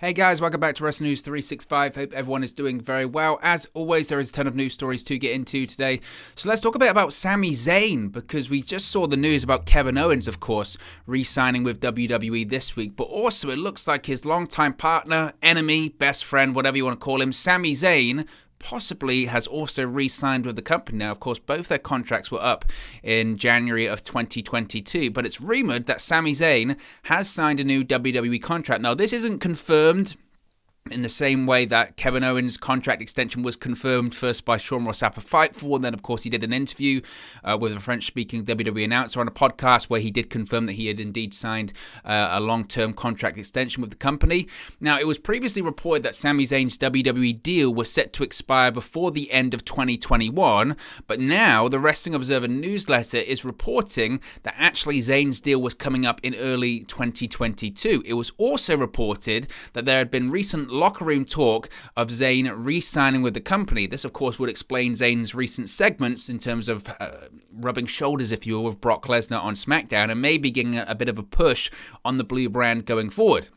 Hey guys, welcome back to Wrestling News 365. Hope everyone is doing very well. As always, there is a ton of news stories to get into today. So let's talk a bit about Sami Zayn, because we just saw the news about Kevin Owens, of course, re-signing with WWE this week. But also, it looks like his longtime partner, enemy, best friend, whatever you want to call him, Sami Zayn, possibly has also re-signed with the company. Now, of course, both their contracts were up in January of 2022, but it's rumored that Sami Zayn has signed a new WWE contract. Now, this isn't confirmed in the same way that Kevin Owens' contract extension was confirmed first by Sean Ross Sapp Fightful, and then, of course, he did an interview with a French-speaking WWE announcer on a podcast where he did confirm that he had indeed signed a long-term contract extension with the company. Now, it was previously reported that Sami Zayn's WWE deal was set to expire before the end of 2021, but now the Wrestling Observer newsletter is reporting that actually Zayn's deal was coming up in early 2022. It was also reported that there had been recent locker room talk of Zayn re-signing with the company. This, of course, would explain Zayn's recent segments in terms of rubbing shoulders, if you will, with Brock Lesnar on SmackDown, and maybe getting a bit of a push on the blue brand going forward.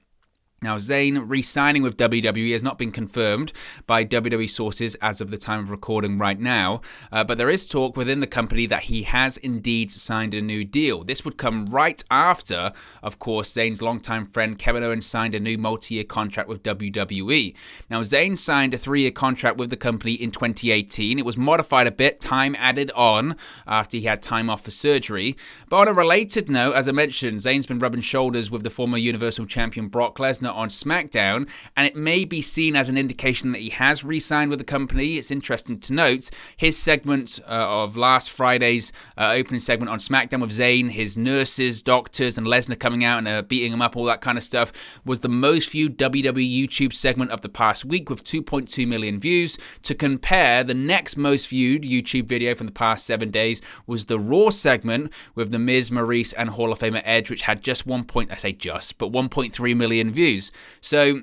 Now, Zayn re-signing with WWE has not been confirmed by WWE sources as of the time of recording right now, but there is talk within the company that he has indeed signed a new deal. This would come right after, of course, Zayn's longtime friend Kevin Owens signed a new multi-year contract with WWE. Now, Zayn signed a 3-year contract with the company in 2018. It was modified a bit, time added on after he had time off for surgery. But on a related note, as I mentioned, Zayn's been rubbing shoulders with the former Universal Champion Brock Lesnar on SmackDown, and it may be seen as an indication that he has re-signed with the company. It's interesting to note his segment of last Friday's opening segment on SmackDown with Zayn, his nurses, doctors, and Lesnar coming out and beating him up, all that kind of stuff, was the most viewed WWE YouTube segment of the past week with 2.2 million views. To compare, the next most viewed YouTube video from the past 7 days was the Raw segment with The Miz, Maurice, and Hall of Famer Edge, which had just 1.3 million views. So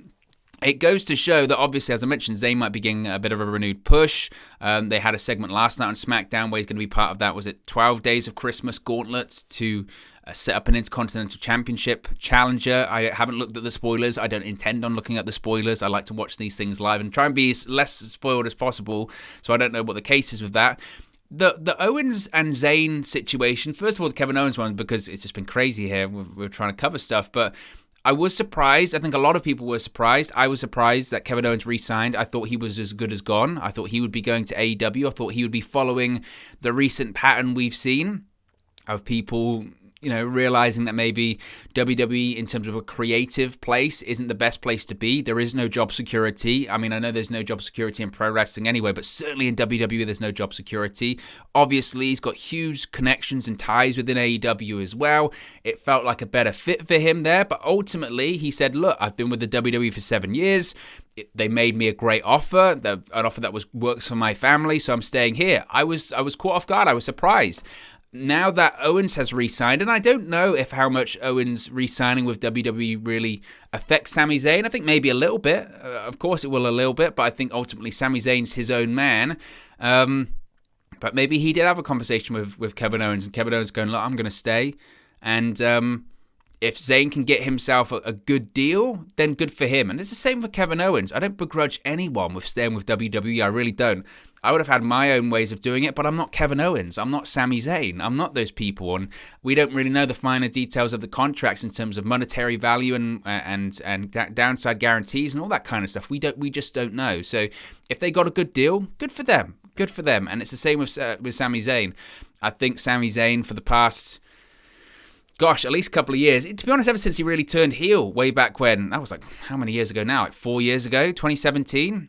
it goes to show that, obviously, as I mentioned, Zayn might be getting a bit of a renewed push. They had a segment last night on SmackDown where he's going to be part of that. Was it 12 Days of Christmas Gauntlets to set up an Intercontinental Championship challenger? I haven't looked at the spoilers. I don't intend on looking at the spoilers. I like to watch these things live and try and be as less spoiled as possible, so I don't know what the case is with that. The Owens and Zayn situation, first of all, the Kevin Owens one, because it's just been crazy here. We're trying to cover stuff, but I was surprised. I think a lot of people were surprised. I was surprised that Kevin Owens re-signed. I thought he was as good as gone. I thought he would be going to AEW. I thought he would be following the recent pattern we've seen of people, realizing that maybe WWE, in terms of a creative place, isn't the best place to be. There is no job security. I mean, I know there's no job security in pro wrestling anyway, but certainly in WWE, there's no job security. Obviously, he's got huge connections and ties within AEW as well. It felt like a better fit for him there, but ultimately, he said, look, I've been with the WWE for 7 years. They made me a great offer, an offer that works for my family, so I'm staying here. I was caught off guard. I was surprised. Now that Owens has re-signed, and I don't know if how much Owens re-signing with WWE really affects Sami Zayn. I think maybe a little bit. Of course it will a little bit, but I think ultimately Sami Zayn's his own man. But maybe he did have a conversation with Kevin Owens, and Kevin Owens going, look, I'm going to stay. And if Zayn can get himself a good deal, then good for him. And it's the same for Kevin Owens. I don't begrudge anyone with staying with WWE. I really don't. I would have had my own ways of doing it, but I'm not Kevin Owens. I'm not Sami Zayn. I'm not those people. And we don't really know the finer details of the contracts in terms of monetary value and downside guarantees and all that kind of stuff. We just don't know. So if they got a good deal, good for them. Good for them. And it's the same with Sami Zayn. I think Sami Zayn for the past, at least a couple of years. To be honest, ever since he really turned heel way back when, that was like, how many years ago now? Like 4 years ago, 2017,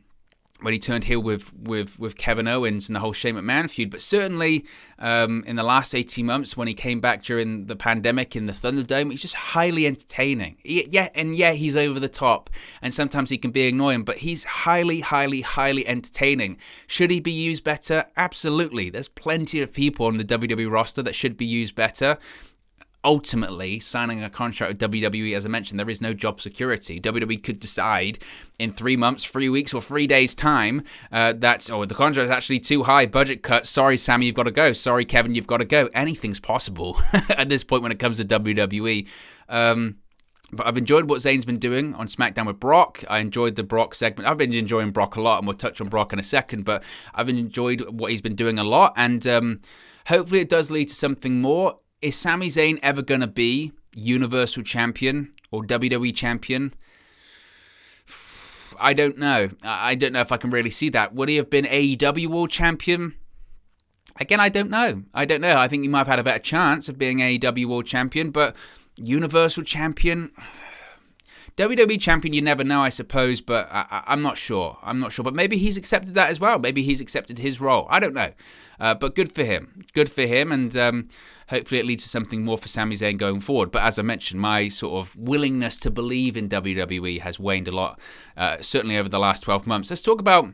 when he turned heel with Kevin Owens and the whole Shane McMahon feud. But certainly in the last 18 months, when he came back during the pandemic in the Thunderdome, he's just highly entertaining. He's over the top, and sometimes he can be annoying, but he's highly, highly, highly entertaining. Should he be used better? Absolutely. There's plenty of people on the WWE roster that should be used better. Ultimately, signing a contract with WWE, as I mentioned, there is no job security. WWE could decide in 3 months, 3 weeks, or 3 days' time that the contract is actually too high, budget cut. Sorry, Sammy, you've got to go. Sorry, Kevin, you've got to go. Anything's possible at this point when it comes to WWE. But I've enjoyed what Zayn's been doing on SmackDown with Brock. I enjoyed the Brock segment. I've been enjoying Brock a lot, and we'll touch on Brock in a second, but I've enjoyed what he's been doing a lot, and hopefully it does lead to something more. Is Sami Zayn ever going to be Universal Champion or WWE Champion? I don't know. I don't know if I can really see that. Would he have been AEW World Champion? Again, I don't know. I think he might have had a better chance of being AEW World Champion, but Universal Champion, WWE Champion, you never know, I suppose, but I'm not sure. But maybe he's accepted that as well. Maybe he's accepted his role. I don't know. But good for him. And hopefully it leads to something more for Sami Zayn going forward. But as I mentioned, my sort of willingness to believe in WWE has waned a lot, certainly over the last 12 months. Let's talk about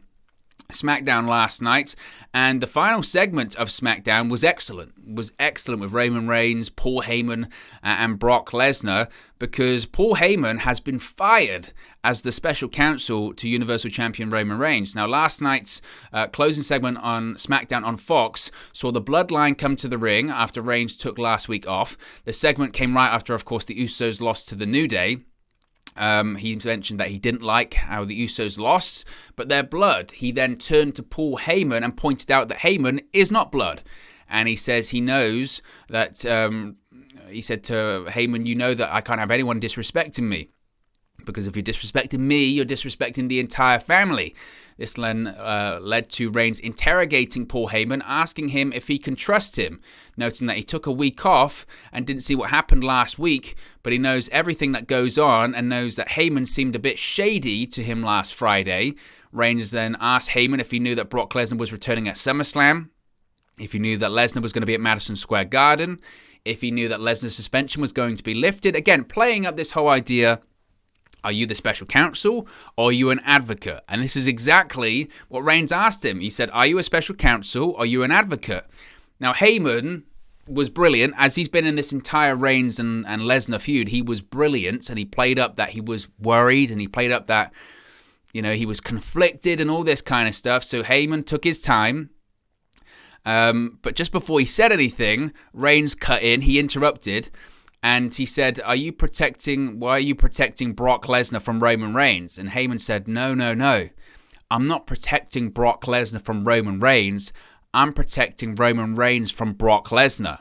SmackDown last night, and the final segment of SmackDown was excellent with Roman Reigns, Paul Heyman, and Brock Lesnar, because Paul Heyman has been fired as the special counsel to Universal Champion Roman Reigns. Now, last night's closing segment on SmackDown on Fox saw the Bloodline come to the ring after Reigns took last week off. The segment came right after, of course, the Usos lost to the New Day. He mentioned that he didn't like how the Usos lost, but they're blood. He then turned to Paul Heyman and pointed out that Heyman is not blood. And he says he knows that, he said to Heyman, you know that I can't have anyone disrespecting me. Because if you're disrespecting me, you're disrespecting the entire family. This then led to Reigns interrogating Paul Heyman, asking him if he can trust him, noting that he took a week off and didn't see what happened last week, but he knows everything that goes on and knows that Heyman seemed a bit shady to him last Friday. Reigns then asked Heyman if he knew that Brock Lesnar was returning at SummerSlam, if he knew that Lesnar was going to be at Madison Square Garden, if he knew that Lesnar's suspension was going to be lifted. Again, playing up this whole idea, are you the special counsel or are you an advocate? And this is exactly what Reigns asked him. He said, are you a special counsel or are you an advocate? Now, Heyman was brilliant. As he's been in this entire Reigns and Lesnar feud, he was brilliant, and he played up that he was worried, and he played up that, you know, he was conflicted and all this kind of stuff. So Heyman took his time. But just before he said anything, Reigns cut in. He interrupted. And he said, why are you protecting Brock Lesnar from Roman Reigns? And Heyman said, no. I'm not protecting Brock Lesnar from Roman Reigns. I'm protecting Roman Reigns from Brock Lesnar.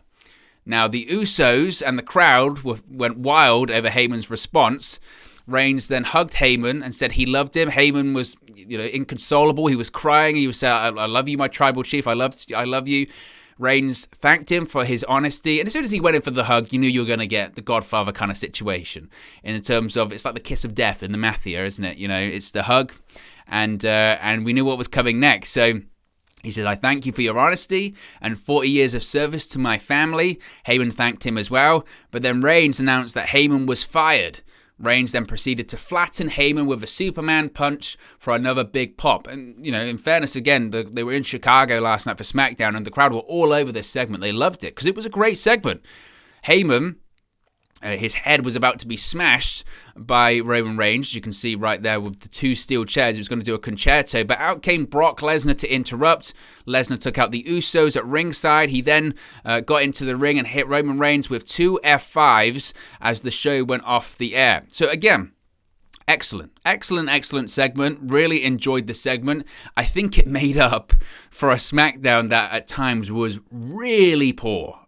Now, the Usos and the crowd went wild over Heyman's response. Reigns then hugged Heyman and said he loved him. Heyman was, inconsolable. He was crying. He was saying, I love you, my tribal chief. I love you. Reigns thanked him for his honesty, and as soon as he went in for the hug, you knew you were going to get the Godfather kind of situation. In terms of, it's like the kiss of death in the Mafia, isn't it? It's the hug, and we knew what was coming next. So he said, I thank you for your honesty and 40 years of service to my family. Heyman thanked him as well, but then Reigns announced that Heyman was fired. Reigns then proceeded to flatten Heyman with a Superman punch for another big pop. And, in fairness, again, they were in Chicago last night for SmackDown, and the crowd were all over this segment. They loved it because it was a great segment. Heyman, his head was about to be smashed by Roman Reigns. You can see right there with the two steel chairs. He was going to do a concerto, but out came Brock Lesnar to interrupt. Lesnar took out the Usos at ringside. He then got into the ring and hit Roman Reigns with two F5s as the show went off the air. So again, excellent segment. Really enjoyed the segment. I think it made up for a SmackDown that at times was really poor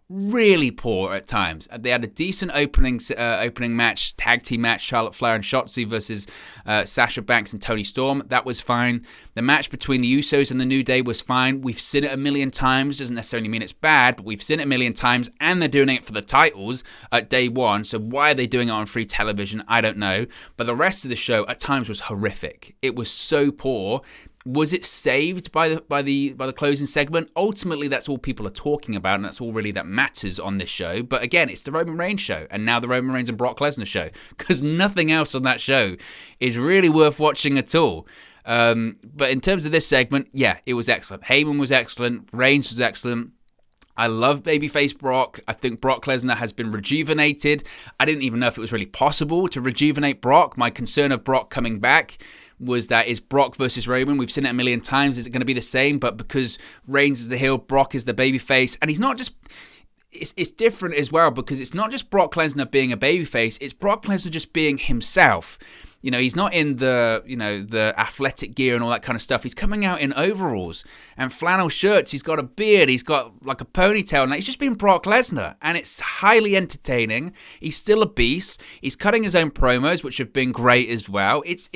at times. They had a decent opening match, tag team match, Charlotte Flair and Shotzi versus Sasha Banks and Toni Storm. That was fine. The match between the Usos and the New Day was fine. We've seen it a million times. Doesn't necessarily mean it's bad, but we've seen it a million times, and they're doing it for the titles at day one. So why are they doing it on free television? I don't know. But the rest of the show at times was horrific. It was so poor. Was it saved by the closing segment? Ultimately, that's all people are talking about, and that's all really that matters on this show. But again, it's the Roman Reigns show, and now the Roman Reigns and Brock Lesnar show, because nothing else on that show is really worth watching at all. But in terms of this segment, yeah, it was excellent. Heyman was excellent. Reigns was excellent. I love babyface Brock. I think Brock Lesnar has been rejuvenated. I didn't even know if it was really possible to rejuvenate Brock. My concern of Brock coming back was that is Brock versus Roman. We've seen it a million times. Is it going to be the same? But because Reigns is the heel, Brock is the babyface. And he's not just... it's different as well, because it's not just Brock Lesnar being a babyface, it's Brock Lesnar just being himself. You know, he's not in the athletic gear and all that kind of stuff. He's coming out in overalls and flannel shirts. He's got a beard. He's got like a ponytail. And he's just been Brock Lesnar. And it's highly entertaining. He's still a beast. He's cutting his own promos, which have been great as well. It's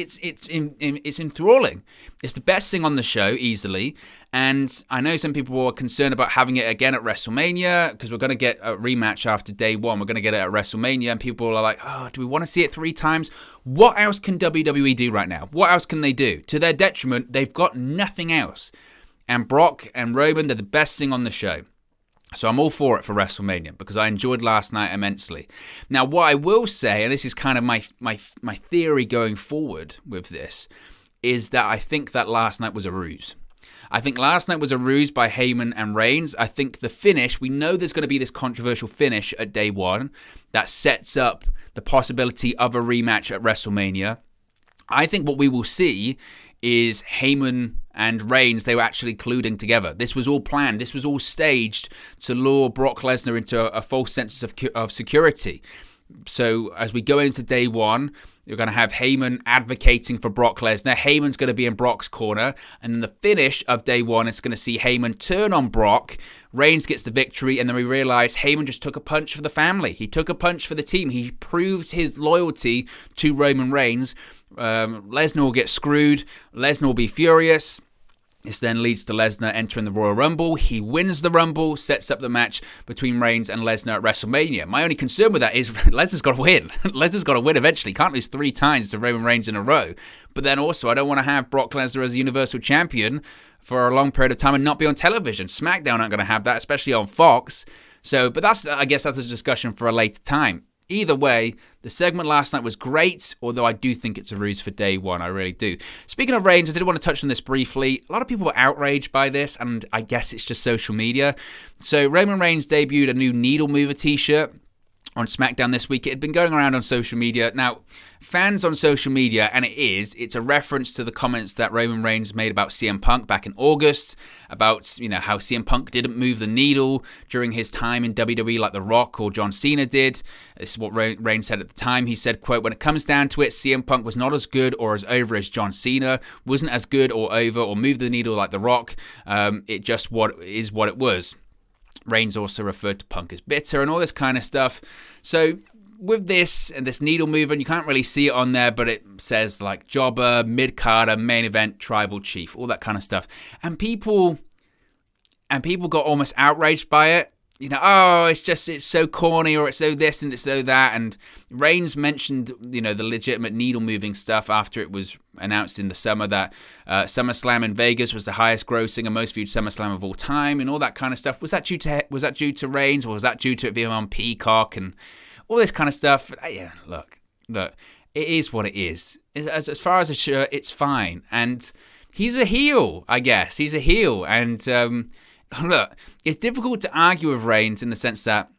enthralling. It's the best thing on the show, easily. And I know some people were concerned about having it again at WrestleMania, because we're going to get a rematch after day one. We're going to get it at WrestleMania, and people are like, oh, do we want to see it 3 times? What else can WWE do right now? What else can they do? To their detriment, they've got nothing else. And Brock and Roman, they're the best thing on the show. So I'm all for it for WrestleMania, because I enjoyed last night immensely. Now, what I will say, and this is kind of my theory going forward with this, is that I think that last night was a ruse. I think last night was a ruse by Heyman and Reigns. I think the finish, we know there's going to be this controversial finish at day one that sets up the possibility of a rematch at WrestleMania. I think what we will see is Heyman and Reigns, they were actually colluding together. This was all planned. This was all staged to lure Brock Lesnar into a false sense of security. So as we go into day one, you're going to have Heyman advocating for Brock Lesnar. Heyman's going to be in Brock's corner. And then the finish of day one is going to see Heyman turn on Brock. Reigns gets the victory. And then we realize Heyman just took a punch for the family. He took a punch for the team. He proved his loyalty to Roman Reigns. Lesnar will get screwed. Lesnar will be furious. This then leads to Lesnar entering the Royal Rumble. He wins the Rumble, sets up the match between Reigns and Lesnar at WrestleMania. My only concern with that is Lesnar's got to win. Lesnar's got to win eventually. Can't lose 3 times to Roman Reigns in a row. But then also, I don't want to have Brock Lesnar as the Universal Champion for a long period of time and not be on television. SmackDown aren't going to have that, especially on Fox. But I guess that's a discussion for a later time. Either way, the segment last night was great, although I do think it's a ruse for day one. I really do. Speaking of Reigns, I did want to touch on this briefly. A lot of people were outraged by this, and I guess it's just social media. So Roman Reigns debuted a new Needle Mover t-shirt on SmackDown this week. It had been going around on social media. Now, fans on social media, and it's a reference to the comments that Roman Reigns made about CM Punk back in August, about, how CM Punk didn't move the needle during his time in WWE like The Rock or John Cena did. This is what Reigns said at the time. He said, quote, "When it comes down to it, CM Punk was not as good or as over as John Cena, wasn't as good or over or moved the needle like The Rock. It just what it was." Reigns also referred to Punk as bitter and all this kind of stuff. So with this and this needle mover, and you can't really see it on there, but it says like jobber, mid-carder, main event, tribal chief, all that kind of stuff. And people got almost outraged by it. It's so corny, or it's so this and it's so that. And Reigns mentioned, the legitimate needle moving stuff after it was announced in the summer that SummerSlam in Vegas was the highest grossing and most viewed SummerSlam of all time, and all that kind of stuff. Was that due to Reigns, or was that due to it being on Peacock and all this kind of stuff? Yeah, look, it is what it is. As far as a shirt, it's fine. And he's a heel, I guess. He's a heel, and look, it's difficult to argue with Reigns in the sense that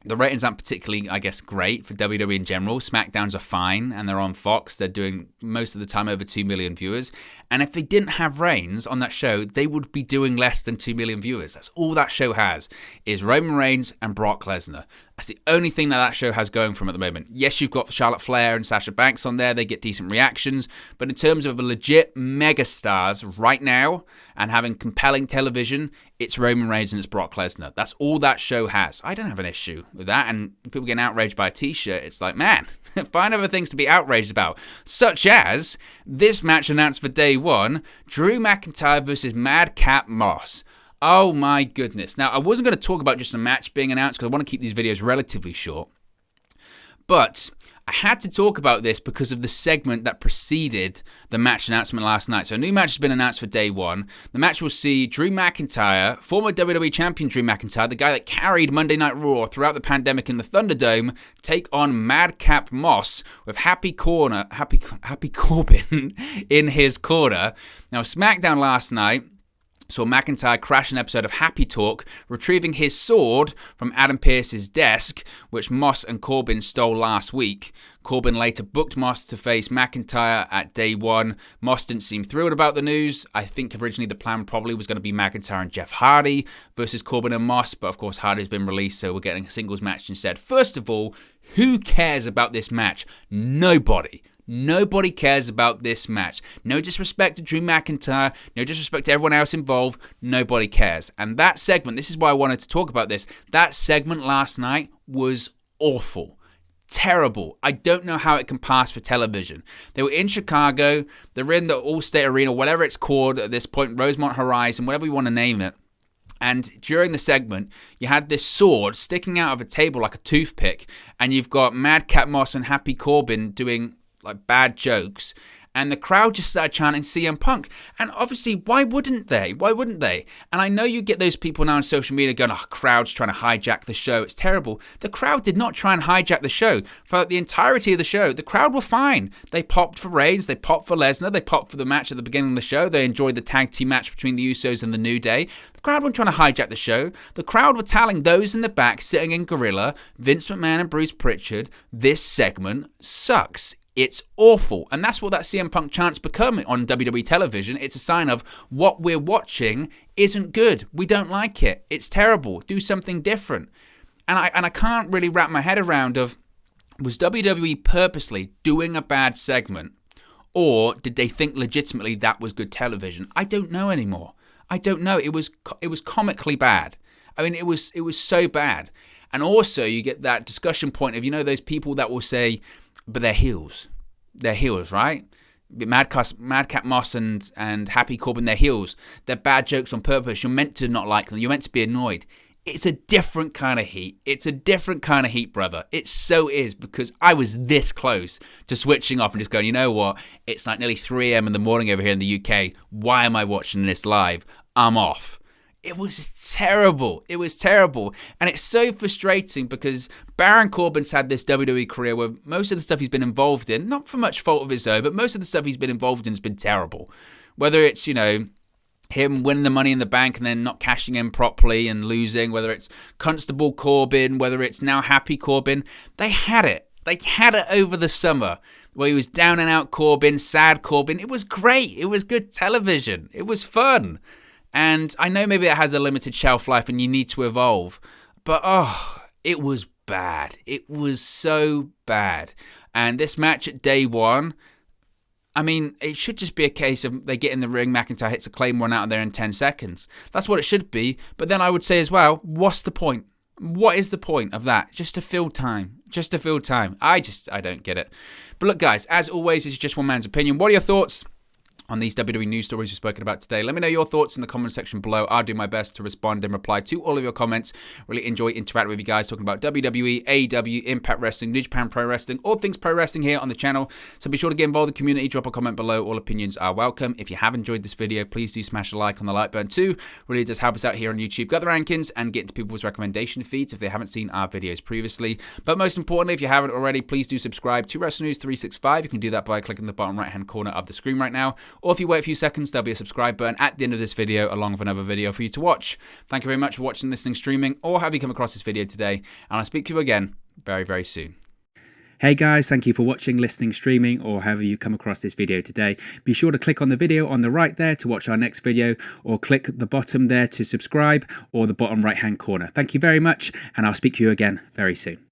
the ratings aren't particularly, I guess, great for WWE in general. SmackDowns are fine, and they're on Fox. They're doing most of the time over 2 million viewers. And if they didn't have Reigns on that show, they would be doing less than 2 million viewers. That's all that show has, is Roman Reigns and Brock Lesnar. That's the only thing that show has going for them at the moment. Yes, you've got Charlotte Flair and Sasha Banks on there. They get decent reactions. But in terms of legit megastars right now and having compelling television, it's Roman Reigns and it's Brock Lesnar. That's all that show has. I don't have an issue with that. And people getting outraged by a t-shirt, it's like, man, find other things to be outraged about. Such as this match announced for day one, Drew McIntyre versus Madcap Moss. Oh my goodness. Now, I wasn't going to talk about just a match being announced because I want to keep these videos relatively short. But I had to talk about this because of the segment that preceded the match announcement last night. So a new match has been announced for day one. The match will see Drew McIntyre, former WWE Champion Drew McIntyre, the guy that carried Monday Night Raw throughout the pandemic in the Thunderdome, take on Madcap Moss with Happy Corbin in his corner. Now, SmackDown last night, saw McIntyre crash an episode of Happy Talk, retrieving his sword from Adam Pearce's desk, which Moss and Corbin stole last week. Corbin later booked Moss to face McIntyre at day one. Moss didn't seem thrilled about the news. I think originally the plan probably was going to be McIntyre and Jeff Hardy versus Corbin and Moss, but of course Hardy's been released, so we're getting a singles match instead. First of all, who cares about this match? Nobody. Nobody cares about this match. No disrespect to Drew McIntyre, no disrespect to everyone else involved, nobody cares. And that segment, this is why I wanted to talk about this, that segment last night was awful. Terrible. I don't know how it can pass for television. They were in Chicago, they're in the Allstate Arena, whatever it's called at this point, Rosemont Horizon, whatever you want to name it. And during the segment, you had this sword sticking out of a table like a toothpick, and you've got Madcap Moss and Happy Corbin doing like bad jokes, and the crowd just started chanting CM Punk. And obviously, why wouldn't they? Why wouldn't they? And I know you get those people now on social media going, oh, crowd's trying to hijack the show. It's terrible. The crowd did not try and hijack the show. For the entirety of the show, the crowd were fine. They popped for Reigns, they popped for Lesnar, they popped for the match at the beginning of the show. They enjoyed the tag team match between the Usos and the New Day. The crowd weren't trying to hijack the show. The crowd were telling those in the back sitting in Gorilla, Vince McMahon and Bruce Pritchard, this segment sucks. It's awful. And that's what that CM Punk chant's become on WWE television. It's a sign of what we're watching isn't good. We don't like it. It's terrible. Do something different. And I can't really wrap my head around of, was WWE purposely doing a bad segment, or did they think legitimately that was good television? I don't know anymore. I don't know. It was comically bad. I mean, it was so bad. And also you get that discussion point of, those people that will say, but they're heels. They're heels, right? Madcap Moss and Happy Corbin, they're heels. They're bad jokes on purpose. You're meant to not like them. You're meant to be annoyed. It's a different kind of heat. It's a different kind of heat, brother. It so is, because I was this close to switching off and just going, you know what? It's like nearly 3 a.m. in the morning over here in the UK. Why am I watching this live? I'm off. It was terrible. It was terrible. And it's so frustrating because Baron Corbin's had this WWE career where most of the stuff he's been involved in, not for much fault of his own, but most of the stuff he's been involved in has been terrible. Whether it's, him winning the Money in the Bank and then not cashing in properly and losing, whether it's Constable Corbin, whether it's now Happy Corbin, they had it. They had it over the summer where he was down and out Corbin, sad Corbin. It was great. It was good television. It was fun. And I know maybe it has a limited shelf life and you need to evolve, but it was bad. It was so bad. And this match at day one, I mean, it should just be a case of they get in the ring, McIntyre hits a Claymore out of there in 10 seconds. That's what it should be. But then I would say as well, what's the point? What is the point of that? Just to fill time. Just to fill time. I don't get it. But look, guys, as always, this is just one man's opinion. What are your thoughts on these WWE news stories we've spoken about today? Let me know your thoughts in the comment section below. I'll do my best to respond and reply to all of your comments. Really enjoy interacting with you guys, talking about WWE, AEW, Impact Wrestling, New Japan Pro Wrestling, all things pro wrestling here on the channel. So be sure to get involved in the community, drop a comment below. All opinions are welcome. If you have enjoyed this video, please do smash a like on the like button too. Really does help us out here on YouTube. Get the rankings and get into people's recommendation feeds if they haven't seen our videos previously. But most importantly, if you haven't already, please do subscribe to Wrestle News 365. You can do that by clicking the bottom right hand corner of the screen right now. Or if you wait a few seconds, there'll be a subscribe button at the end of this video along with another video for you to watch. Thank you very much for watching, listening, streaming, or have you come across this video today, and I'll speak to you again very, very soon. Hey guys, thank you for watching, listening, streaming, or however you come across this video today. Be sure to click on the video on the right there to watch our next video, or click the bottom there to subscribe, or the bottom right hand corner. Thank you very much, and I'll speak to you again very soon.